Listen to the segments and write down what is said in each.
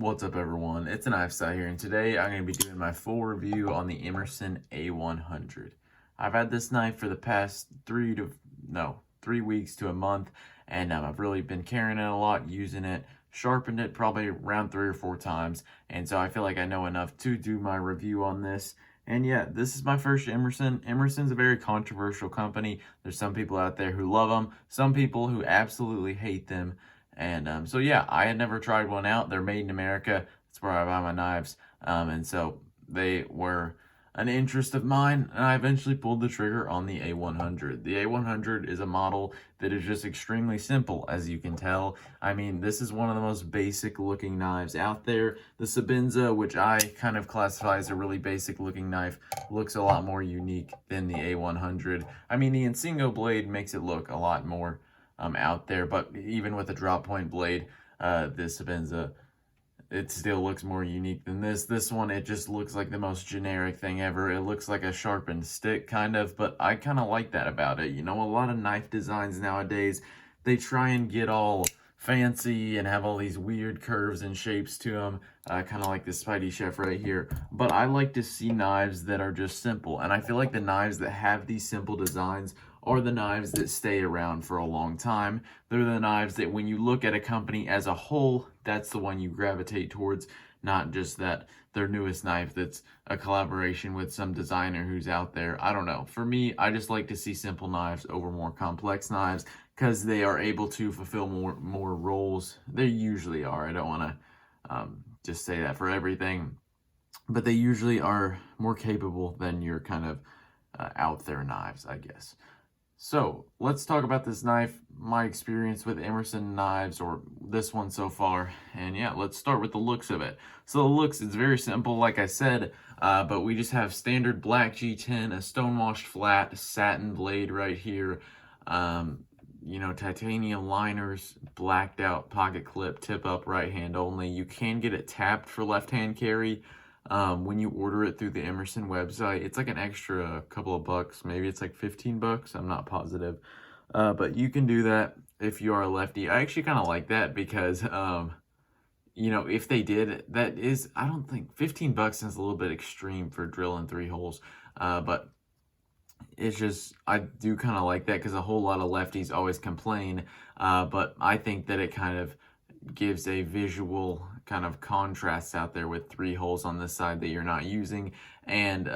What's up, everyone? It's a Knife Style here, and today I'm going to be doing my full review on the Emerson A100. I've had this knife for the past 3 weeks to a month, and I've really been carrying it a lot, using it, sharpened it probably around 3 or 4 times, and so I feel like I know enough to do my review on this. And yeah, this is my first Emerson. Emerson's a very controversial company. There's some people out there who love them, some people who absolutely hate them. And so yeah, I had never tried one out. They're made in America. That's where I buy my knives. And so they were an interest of mine, and I eventually pulled the trigger on the A100. The A100 is a model that is just extremely simple, as you can tell. I mean, this is one of the most basic looking knives out there. The Sabenza, which I kind of classify as a really basic looking knife, looks a lot more unique than the A100. I mean, the Insingo blade makes it look a lot more out there, but even with a drop point blade, this Sabenza, it still looks more unique than this. This one, it just looks like the most generic thing ever. It looks like a sharpened stick, kind of, but I kind of like that about it. You know, a lot of knife designs nowadays, they try and get all fancy and have all these weird curves and shapes to them, kind of like this Spidey Chef right here. But I like to see knives that are just simple, and I feel like the knives that have these simple designs are the knives that stay around for a long time. They're the knives that when you look at a company as a whole, that's the one you gravitate towards, not just that their newest knife that's a collaboration with some designer who's out there. I don't know. For me, I just like to see simple knives over more complex knives because they are able to fulfill more roles. They usually are. I don't want to just say that for everything, but they usually are more capable than your kind of out there knives, I guess. So let's talk about this knife, my experience with Emerson knives, or this one so far. And yeah, let's start with the looks of it. So the looks, it's very simple, like I said, but we just have standard black G10, a stonewashed flat satin blade right here, you know, titanium liners, blacked out pocket clip, tip up, right hand only. You can get it tapped for left hand carry. When you order it through the Emerson website, it's like an extra couple of bucks. Maybe it's like 15 bucks. I'm not positive. But you can do that if you are a lefty. I actually kind of like that because, you know, if they did, that is, I don't think 15 bucks is a little bit extreme for drilling 3 holes. But it's just, I do kind of like that because a whole lot of lefties always complain. But I think that it kind of gives a visual kind of contrast out there with 3 holes on this side that you're not using, and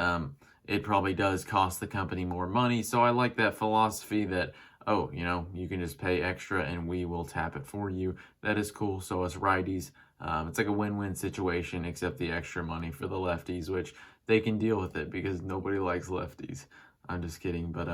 it probably does cost the company more money. So I like that philosophy that, oh, you know, you can just pay extra and we will tap it for you. That is cool. So as righties, it's like a win-win situation, except the extra money for the lefties, which they can deal with it because nobody likes lefties. I'm just kidding. But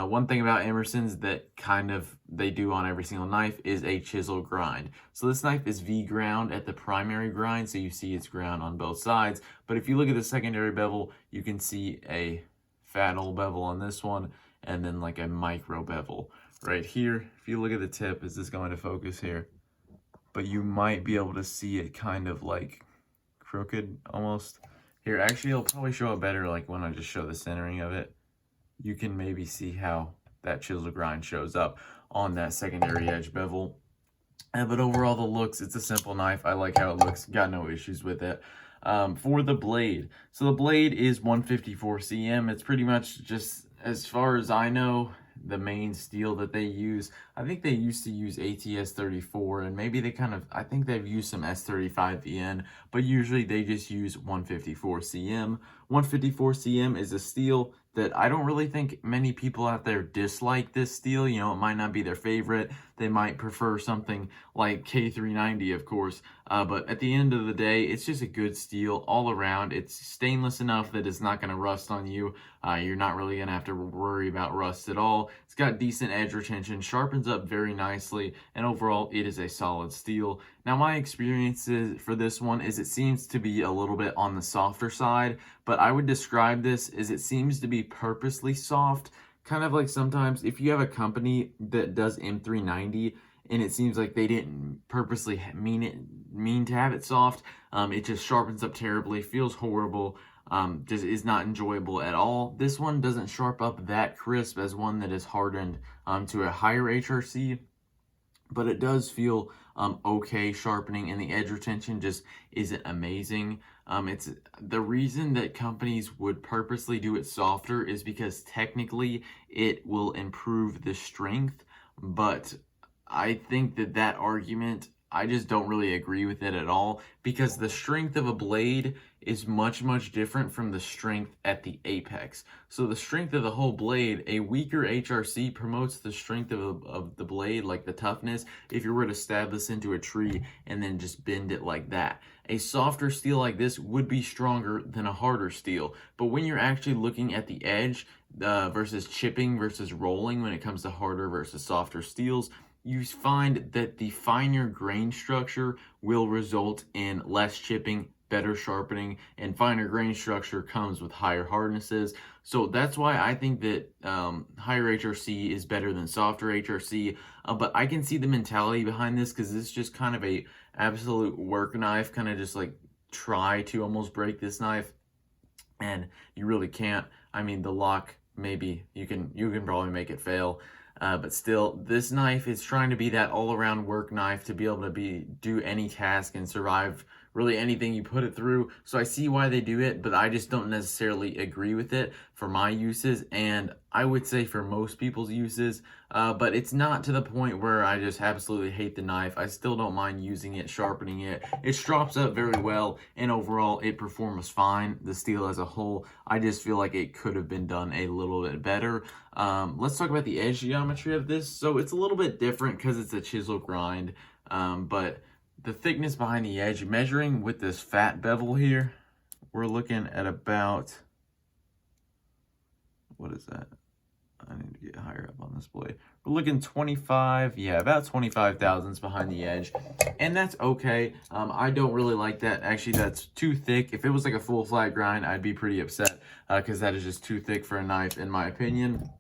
one thing about Emerson's that kind of they do on every single knife is a chisel grind. So this knife is V-ground at the primary grind, so you see it's ground on both sides. But if you look at the secondary bevel, you can see a fat old bevel on this one, and then like a micro bevel right here. If you look at the tip, is this going to focus here? But you might be able to see it kind of like crooked almost. Here, actually, it'll probably show it better like when I just show the centering of it. You can maybe see how that chisel grind shows up on that secondary edge bevel. But overall, the looks, it's a simple knife. I like how it looks. Got no issues with it. For the blade, so the blade is 154 cm. It's pretty much just, as far as I know, the main steel that they use. I think they used to use ATS 34, and maybe they kind of, I think they've used some S35 VN, but usually they just use 154 cm. 154 cm is a steel that I don't really think many people out there dislike this steel. You know, it might not be their favorite. They might prefer something like K390, of course. But at the end of the day, it's just a good steel all around. It's stainless enough that it's not going to rust on you. You're not really going to have to worry about rust at all. It's got decent edge retention, sharpens up very nicely, and overall, it is a solid steel. Now, my experience for this one is it seems to be a little bit on the softer side, but I would describe this as it seems to be purposely soft, kind of like sometimes if you have a company that does M390 and it seems like they didn't purposely mean to have it soft, it just sharpens up terribly, feels horrible, just is not enjoyable at all. This one doesn't sharp up that crisp as one that is hardened to a higher HRC. but it does feel okay sharpening, and the edge retention just isn't amazing. It's the reason that companies would purposely do it softer is because technically it will improve the strength, but I think that argument, I just don't really agree with it at all, because the strength of a blade is much different from the strength at the apex. So the strength of the whole blade, a weaker HRC promotes the strength of the blade, like the toughness, if you were to stab this into a tree and then just bend it like that. A softer steel like this would be stronger than a harder steel. But when you're actually looking at the edge versus chipping versus rolling, when it comes to harder versus softer steels, you find that the finer grain structure will result in less chipping, better sharpening, and finer grain structure comes with higher hardnesses. So that's why I think that higher HRC is better than softer HRC. But I can see the mentality behind this, because this is just kind of a absolute work knife, kind of just like try to almost break this knife, and you really can't. I mean, the lock, maybe you can probably make it fail. But still, this knife is trying to be that all-around work knife to be able to do any task and survive really anything you put it through. So I see why they do it, but I just don't necessarily agree with it for my uses, and I would say for most people's uses. But it's not to the point where I just absolutely hate the knife. I still don't mind using it, sharpening it. It strops up very well, and overall it performs fine. The steel as a whole, I just feel like it could have been done a little bit better. Let's talk about the edge geometry of this. So it's a little bit different because it's a chisel grind, but the thickness behind the edge, measuring with this fat bevel here, we're looking at about, what is that? I need to get higher up on this blade. We're looking 25, yeah, about 25 thousandths behind the edge, and that's okay. I don't really like that. Actually, that's too thick. If it was like a full flat grind, I'd be pretty upset, because that is just too thick for a knife, in my opinion.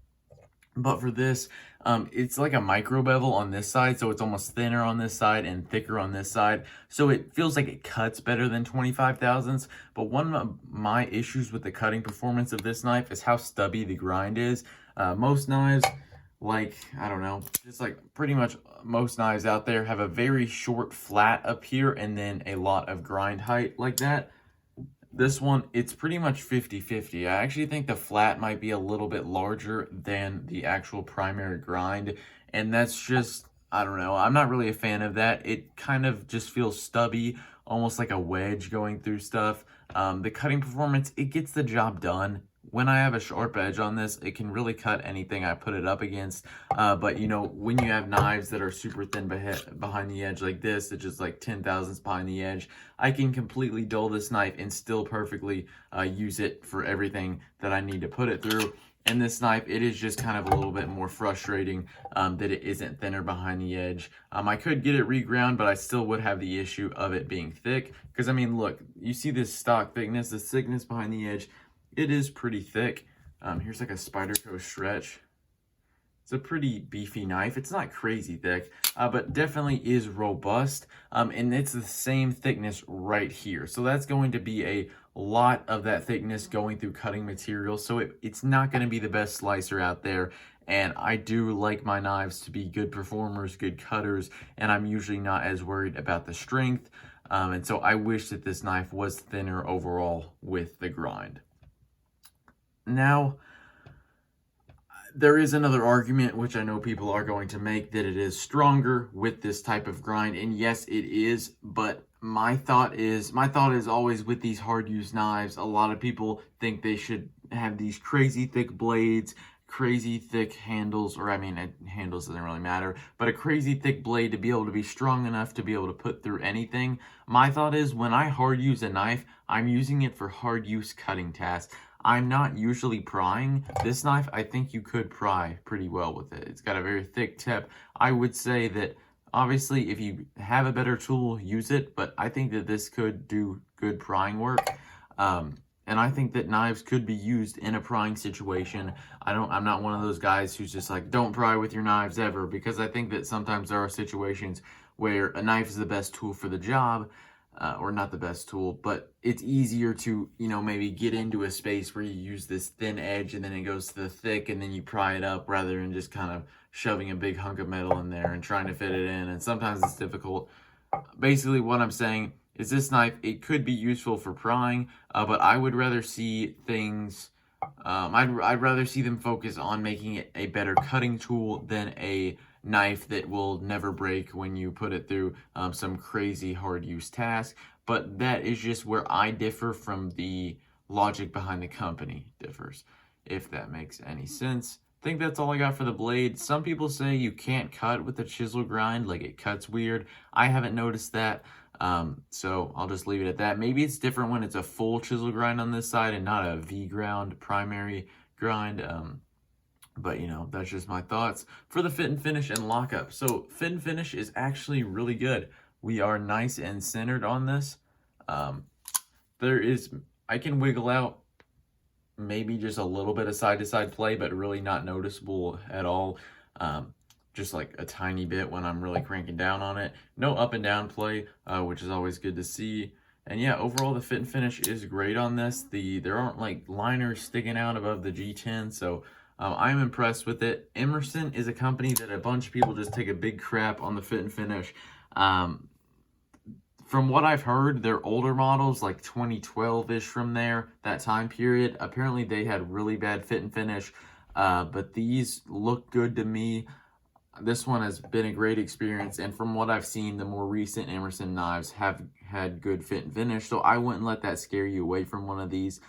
But for this, it's like a micro bevel on this side, so it's almost thinner on this side and thicker on this side. So it feels like it cuts better than 25 thousandths. But one of my issues with the cutting performance of this knife is how stubby the grind is. Most knives, like, I don't know, just like pretty much most knives out there have a very short flat up here and then a lot of grind height like that. This one, it's pretty much 50-50. I actually think the flat might be a little bit larger than the actual primary grind, and that's just, I don't know, I'm not really a fan of that. It kind of just feels stubby, almost like a wedge going through stuff. The cutting performance, it gets the job done. When I have a sharp edge on this, it can really cut anything I put it up against. But, you know, when you have knives that are super thin behind the edge like this, it's just like 10 thousandths behind the edge, I can completely dull this knife and still perfectly use it for everything that I need to put it through. And this knife, it is just kind of a little bit more frustrating that it isn't thinner behind the edge. I could get it reground, but I still would have the issue of it being thick. Because, I mean, look, you see this stock thickness, the thickness behind the edge, it is pretty thick. Here's like a Spyderco stretch. It's a pretty beefy knife. It's not crazy thick, but definitely is robust. And it's the same thickness right here. So that's going to be a lot of that thickness going through cutting material. So it's not going to be the best slicer out there. And I do like my knives to be good performers, good cutters, and I'm usually not as worried about the strength. And so I wish that this knife was thinner overall with the grind. Now, there is another argument, which I know people are going to make, that it is stronger with this type of grind. And yes, it is, but my thought is always with these hard use knives, a lot of people think they should have these crazy thick blades, crazy thick handles, or I mean, handles doesn't really matter, but a crazy thick blade to be able to be strong enough to be able to put through anything. My thought is, when I hard use a knife, I'm using it for hard use cutting tasks. I'm not usually prying. This knife, I think you could pry pretty well with it. It's got a very thick tip. I would say that obviously if you have a better tool, use it, but I think that this could do good prying work. And I think that knives could be used in a prying situation. I'm not one of those guys who's just like, don't pry with your knives ever, because I think that sometimes there are situations where a knife is the best tool for the job. or not the best tool, but it's easier to, maybe get into a space where you use this thin edge and then it goes to the thick and then you pry it up rather than just kind of shoving a big hunk of metal in there and trying to fit it in. And sometimes it's difficult. Basically, what I'm saying is this knife, it could be useful for prying, but I would rather see things, I'd rather see them focus on making it a better cutting tool than a knife that will never break when you put it through some crazy hard use task. But that is just where I differ from the logic behind the company differs, if that makes any sense. I think that's all I got for the blade. Some people say you can't cut with the chisel grind, like it cuts weird. I haven't noticed that, so I'll just leave it at that. Maybe it's different when it's a full chisel grind on this side and not a V-ground primary grind. But that's just my thoughts for the fit and finish and lockup. So fit and finish is actually really good. We are nice and centered on this. I can wiggle out maybe just a little bit of side-to-side play, but really not noticeable at all. Just like a tiny bit when I'm really cranking down on it. No up and down play, which is always good to see. And yeah, overall the fit and finish is great on this. There aren't like liners sticking out above the G10, so I'm impressed with it. Emerson is a company that a bunch of people just take a big crap on the fit and finish. From what I've heard, their older models, like 2012-ish from there, that time period, apparently they had really bad fit and finish, but these look good to me. This one has been a great experience, and from what I've seen, the more recent Emerson knives have had good fit and finish, so I wouldn't let that scare you away from one of these.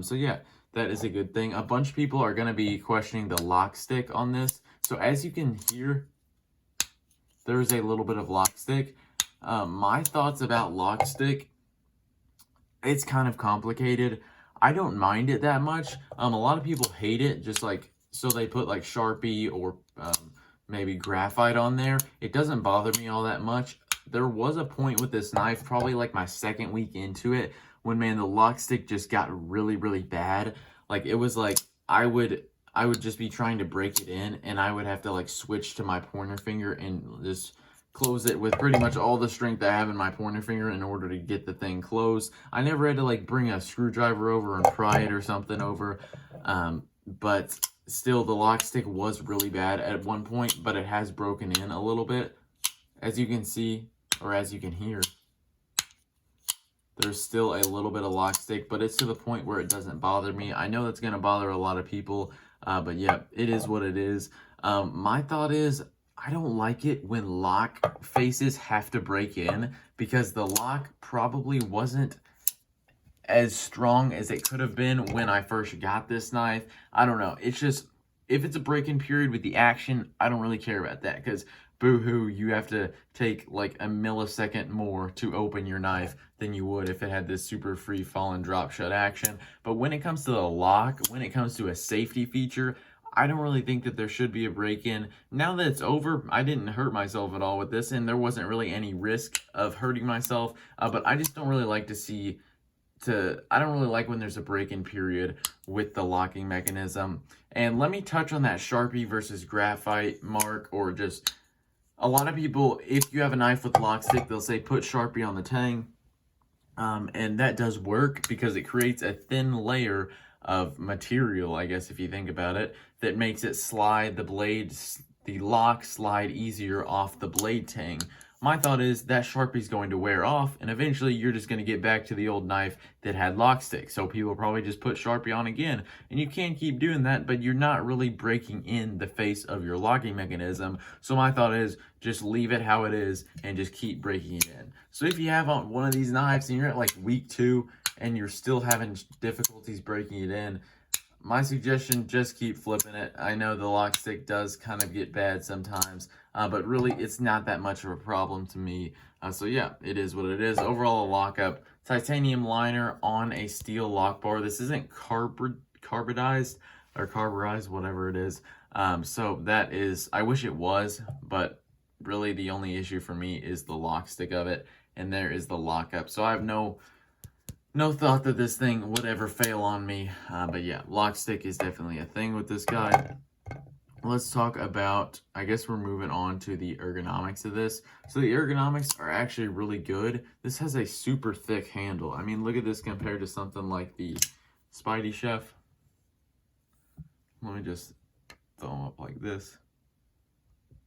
So yeah, that is a good thing. A bunch of people are going to be questioning the lock stick on this. So as you can hear, there's a little bit of lock stick. My thoughts about lock stick, it's kind of complicated. I don't mind it that much. A lot of people hate it, just like, so they put like Sharpie or maybe graphite on there. It doesn't bother me all that much. There was a point with this knife, probably like my second week into it, when, man, the lock stick just got really, really bad. Like, it was like, I would just be trying to break it in, and I would have to like switch to my pointer finger and just close it with pretty much all the strength I have in my pointer finger in order to get the thing closed. I never had to like bring a screwdriver over and pry it or something over, but still the lock stick was really bad at one point, but it has broken in a little bit. As you can see, or as you can hear, there's still a little bit of lock stick, but it's to the point where it doesn't bother me. I know that's going to bother a lot of people, but yeah, it is what it is. My thought is, I don't like it when lock faces have to break in, because the lock probably wasn't as strong as it could have been when I first got this knife. I don't know. It's just, if it's a break-in period with the action, I don't really care about that, because boo-hoo, you have to take like a millisecond more to open your knife than you would if it had this super free fall and drop shut action. But when it comes to the lock, when it comes to a safety feature, I don't really think that there should be a break-in. Now that it's over, I didn't hurt myself at all with this, and there wasn't really any risk of hurting myself, but I just don't really like I don't really like when there's a break-in period with the locking mechanism. And let me touch on that Sharpie versus graphite mark, or just, a lot of people, if you have a knife with lock stick, they'll say put Sharpie on the tang, and that does work because it creates a thin layer of material, I guess, if you think about it, that makes it slide the lock slide easier off the blade tang. My thought is that Sharpie's going to wear off, and eventually you're just going to get back to the old knife that had lock stick. So people probably just put Sharpie on again, and you can keep doing that, but you're not really breaking in the face of your locking mechanism. So my thought is just leave it how it is and just keep breaking it in. So if you have one of these knives and you're at like week 2 and you're still having difficulties breaking it in, my suggestion, just keep flipping it. I know the lock stick does kind of get bad sometimes, but really it's not that much of a problem to me. So yeah, it is what it is. Overall, a lockup, titanium liner on a steel lock bar. This isn't carbidized or carburized, whatever it is. So that is, I wish it was, but really the only issue for me is the lock stick of it, and there is the lockup. So I have no thought that this thing would ever fail on me, but yeah, lock stick is definitely a thing with this guy. let's talk about, I guess we're moving on to the ergonomics of this. So the ergonomics are actually really good. This has a super thick handle. I mean, look at this compared to something like the Spidey Chef. Let me just throw them up like this.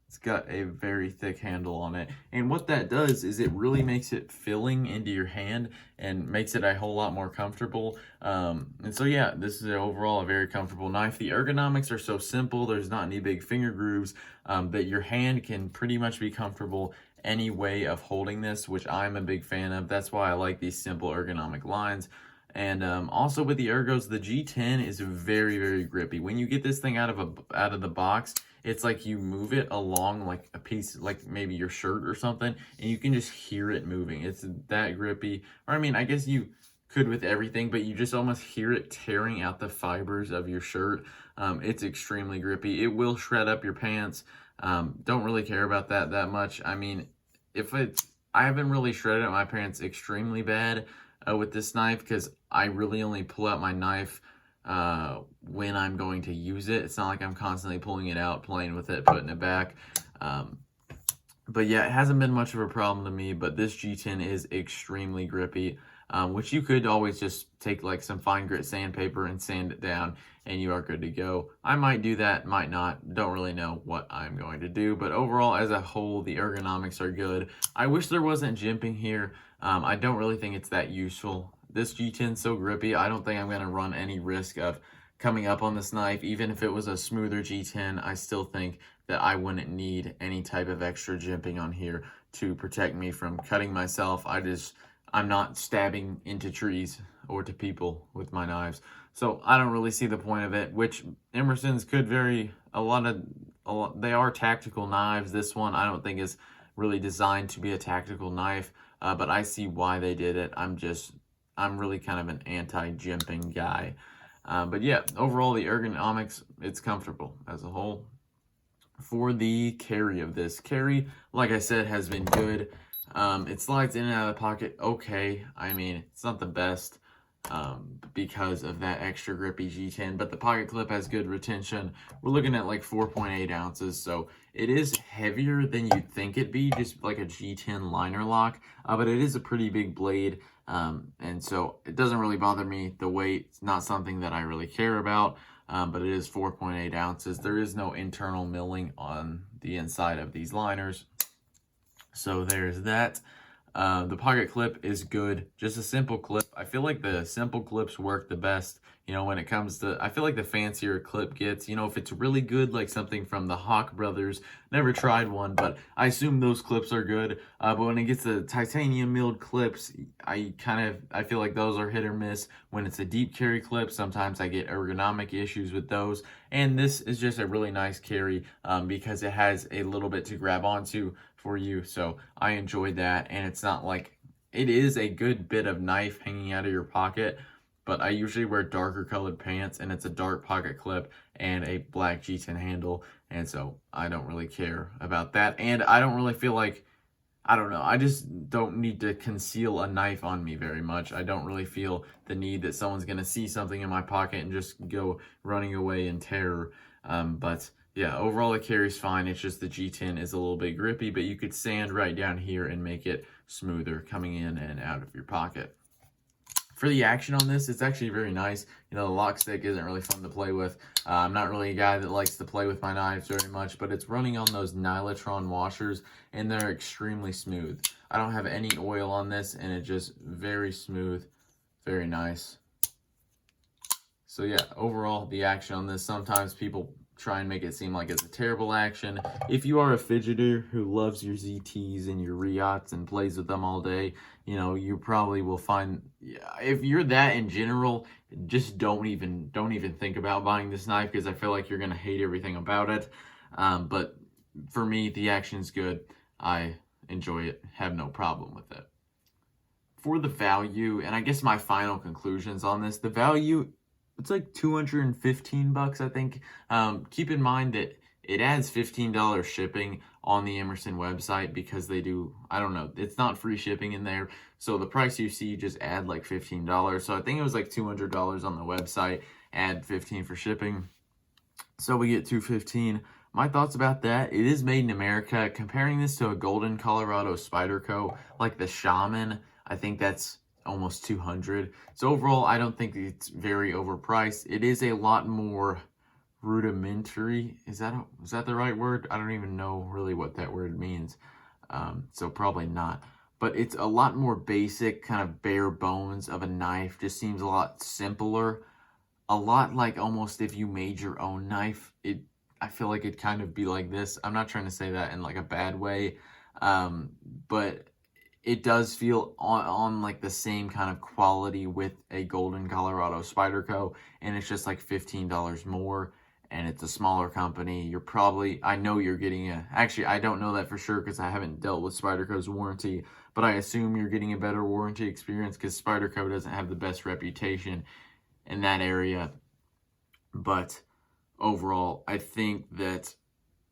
It's got a very thick handle on it. And what that does is it really makes it filling into your hand and makes it a whole lot more comfortable. And so yeah, this is overall a very comfortable knife. The ergonomics are so simple. There's not any big finger grooves, that your hand can pretty much be comfortable any way of holding this, which I'm a big fan of. That's why I like these simple ergonomic lines. And also with the ergos, the G10 is very, very grippy. When you get this thing out of the box, it's like you move it along like a piece, like maybe your shirt or something, and you can just hear it moving. It's that grippy. Or I mean, I guess you could with everything, but you just almost hear it tearing out the fibers of your shirt. It's extremely grippy. It will shred up your pants. Don't really care about that much. I mean, I haven't really shredded up my pants extremely bad with this knife, because I really only pull out my knife when I'm going to use it. It's not like I'm constantly pulling it out, playing with it, putting it back. But yeah, it hasn't been much of a problem to me, but this G10 is extremely grippy, which you could always just take like some fine grit sandpaper and sand it down, and you are good to go. I might do that, might not, don't really know what I'm going to do, but overall, as a whole, the ergonomics are good. I wish there wasn't jimping here. I don't really think it's that useful. This G10 is so grippy, I don't think I'm going to run any risk of coming up on this knife. Even if it was a smoother G10, I still think that I wouldn't need any type of extra jimping on here to protect me from cutting myself. I'm not stabbing into trees or to people with my knives. So I don't really see the point of it, which Emerson's could vary they are tactical knives. This one I don't think is really designed to be a tactical knife, but I see why they did it. I'm really kind of an anti-jimping guy. But yeah, overall the ergonomics, it's comfortable as a whole. For the carry of this, like I said, has been good. It slides in and out of the pocket okay. I mean, it's not the best because of that extra grippy G10, but the pocket clip has good retention. We're looking at like 4.8 ounces, so it is heavier than you'd think it'd be, just like a G10 liner lock, but it is a pretty big blade, and so it doesn't really bother me. The weight's not something that I really care about, but it is 4.8 ounces. There is no internal milling on the inside of these liners, so there's that. The pocket clip is good, just a simple clip. I feel like the simple clips work the best, when it comes to, I feel like the fancier a clip gets, if it's really good, like something from the Hawk Brothers, never tried one, but I assume those clips are good. But when it gets the titanium milled clips, I feel like those are hit or miss. When it's a deep carry clip, sometimes I get ergonomic issues with those. And this is just a really nice carry because it has a little bit to grab onto for you, so I enjoyed that. And it's not like, it is a good bit of knife hanging out of your pocket, but I usually wear darker colored pants, and it's a dark pocket clip and a black G10 handle, and so I don't really care about that. And I don't really feel like, I don't know, I just don't need to conceal a knife on me very much. I don't really feel the need that someone's gonna see something in my pocket and just go running away in terror. But yeah, overall it carries fine. It's just the G10 is a little bit grippy, but you could sand right down here and make it smoother coming in and out of your pocket. For the action on this, it's actually very nice. The lock stick isn't really fun to play with. I'm not really a guy that likes to play with my knives very much, but it's running on those Nylotron washers, and they're extremely smooth. I don't have any oil on this, and it's just very smooth, very nice. So yeah, overall, the action on this, sometimes people try and make it seem like it's a terrible action. If you are a fidgeter who loves your ZTs and your Riots and plays with them all day, you probably will find, if you're that in general, just don't even think about buying this knife, because I feel like you're gonna hate everything about it. But for me, the action's good. I enjoy it, have no problem with it. For the value, and I guess my final conclusions on this, the value, it's like $215, I think. Keep in mind that it adds $15 shipping on the Emerson website, because they do, I don't know, it's not free shipping in there. So the price you see, just add like $15. So I think it was like $200 on the website, add $15 for shipping. So we get 215. My thoughts about that, it is made in America. Comparing this to a Golden Colorado Spyderco, like the Shaman, I think that's almost 200. So overall, I don't think it's very overpriced. It is a lot more rudimentary. Is that the right word? I don't even know really what that word means. So probably not. But it's a lot more basic, kind of bare bones of a knife. Just seems a lot simpler. A lot like almost if you made your own knife. I feel like it'd kind of be like this. I'm not trying to say that in like a bad way, but it does feel on like the same kind of quality with a Golden Colorado Spyderco, and it's just like $15 more, and it's a smaller company. You're probably, I know you're getting actually I don't know that for sure because I haven't dealt with Spyderco's warranty, but I assume you're getting a better warranty experience because Spyderco doesn't have the best reputation in that area. But overall, I think that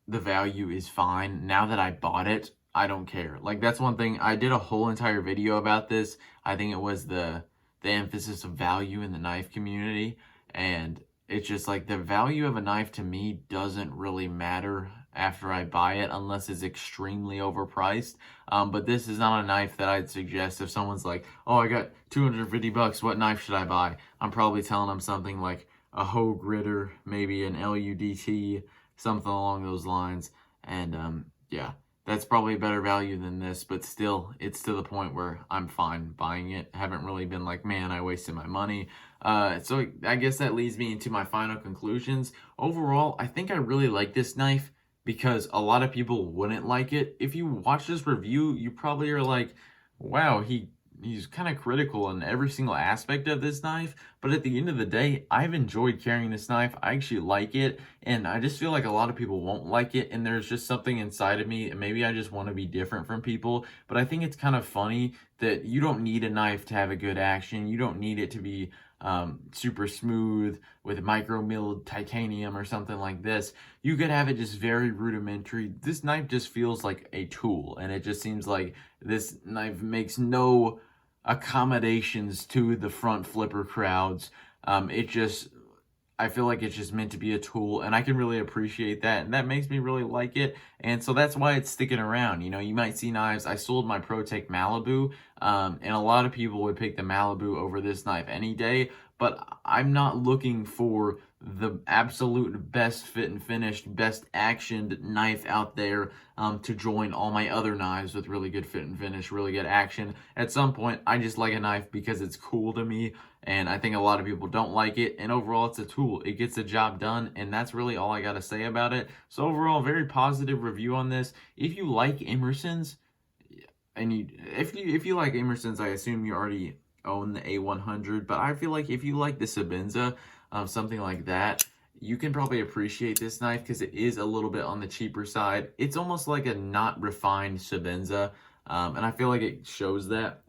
the value is fine. Now that I bought it, I don't care. Like, that's one thing. I did a whole entire video about this. I think it was the emphasis of value in the knife community. And it's just like the value of a knife to me doesn't really matter after I buy it unless it's extremely overpriced. But this is not a knife that I'd suggest if someone's like, oh, I got 250 bucks, what knife should I buy? I'm probably telling them something like a Hogue Ritter, maybe an LUDT, something along those lines. And yeah, that's probably a better value than this, but still, it's to the point where I'm fine buying it. I haven't really been like, man, I wasted my money. So I guess that leads me into my final conclusions. Overall, I think I really like this knife because a lot of people wouldn't like it. If you watch this review, you probably are like, wow, he's kind of critical in every single aspect of this knife, but at the end of the day, I've enjoyed carrying this knife. I actually like it, and I just feel like a lot of people won't like it, and there's just something inside of me, and maybe I just want to be different from people, but I think it's kind of funny that you don't need a knife to have a good action. You don't need it to be super smooth with micro milled titanium or something like this. You could have it just very rudimentary. This knife just feels like a tool, and it just seems like this knife makes no accommodations to the front flipper crowds. I feel like it's just meant to be a tool, and I can really appreciate that, and that makes me really like it, and so that's why it's sticking around. You know, you might see knives. I sold my ProTech Malibu, and a lot of people would pick the Malibu over this knife any day, but I'm not looking for the absolute best fit and finished, best actioned knife out there to join all my other knives with really good fit and finish, really good action. At some point, I just like a knife because it's cool to me, and I think a lot of people don't like it, and overall, it's a tool. It gets the job done, and that's really all I got to say about it. So overall, very positive review on this. If you like Emerson's, and if you like Emerson's, I assume you already own the A100, but I feel like if you like the Sabenza, something like that, you can probably appreciate this knife because it is a little bit on the cheaper side. It's almost like a not refined Sabenza, and I feel like it shows that.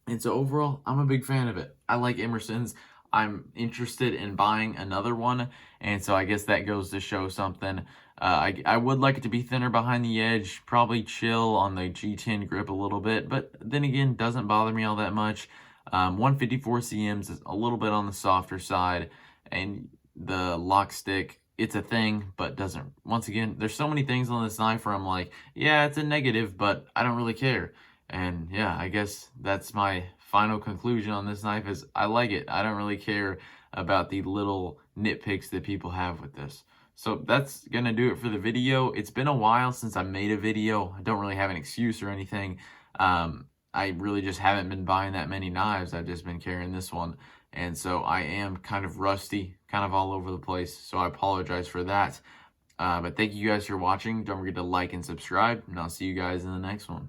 And so overall, I'm a big fan of it. I like Emerson's. I'm interested in buying another one, and so I guess that goes to show something. I would like it to be thinner behind the edge, probably chill on the G10 grip a little bit, but then again, doesn't bother me all that much. 154 cms is a little bit on the softer side, and the lock stick, it's a thing, but doesn't. Once again, there's so many things on this knife where I'm like, yeah, it's a negative, but I don't really care. And yeah, I guess that's my final conclusion on this knife is I like it. I don't really care about the little nitpicks that people have with this. So that's going to do it for the video. It's been a while since I made a video. I don't really have an excuse or anything. I really just haven't been buying that many knives. I've just been carrying this one. And so I am kind of rusty, kind of all over the place. So I apologize for that. But thank you guys for watching. Don't forget to like and subscribe, and I'll see you guys in the next one.